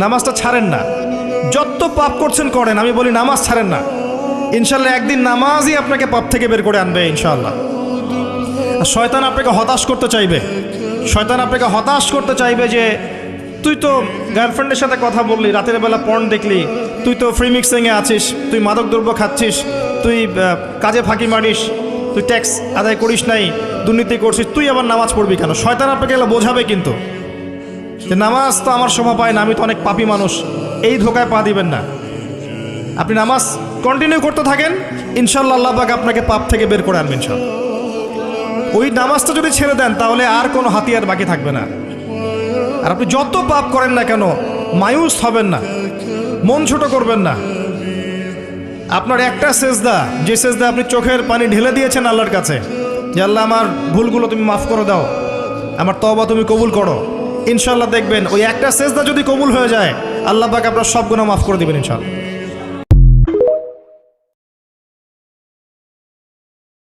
নামাজটা ছাড়েন না, যত পাপ করছেন করেন, আমি বলি নামাজ ছাড়েন না। ইনশাল্লাহ একদিন নামাজই আপনাকে পাপ থেকে বের করে আনবে ইনশাআল্লাহ। শয়তান আপনাকে হতাশ করতে চাইবে, শয়তান আপনাকে হতাশ করতে চাইবে যে তুই তো গার্লফ্রেন্ডের সাথে কথা বললি, রাতের বেলা পর্ন দেখলি, তুই তো ফ্রি মিক্সিংয়ে আছিস, তুই মাদকদ্রব্য খাচ্ছিস, তুই কাজে ফাঁকি মারিস, তুই ট্যাক্স আদায় করিস নাই, দুর্নীতি করছিস, তুই আবার নামাজ পড়বি কেন? শয়তান আপনাকে এগুলো বোঝাবে কিন্তু যে নামাজ তো আমার সময় পায় না, আমি তো অনেক পাপী মানুষ। এই ধোকায় পা দিবেন না। আপনি নামাজ কন্টিনিউ করতে থাকেন, ইনশাল্লাহ আল্লাহ পাক আপনাকে পাপ থেকে বের করে আনবেন ইনশাল্লাহ। ওই নামাজটা যদি ছেড়ে দেন তাহলে আর কোনো হাতিয়ার বাকি থাকবে না। আর আপনি যত পাপ করেন না কেন মায়ুস হবেন না, মন ছোট করবেন না। আপনার একটা সেজদা, যে সেজদা আপনি চোখের পানি ঢেলে দিয়েছেন আল্লাহর কাছে যে আল্লাহ আমার ভুলগুলো তুমি মাফ করে দাও, আমার তওবা তুমি কবুল করো, ইনশাল্লাহ দেখবেন ওই একটা সেজদা যদি কবুল হয়ে যায় আল্লাহ পাক আপনার সব গুনাহ মাফ করে দিবেন ইনশাল্লাহ।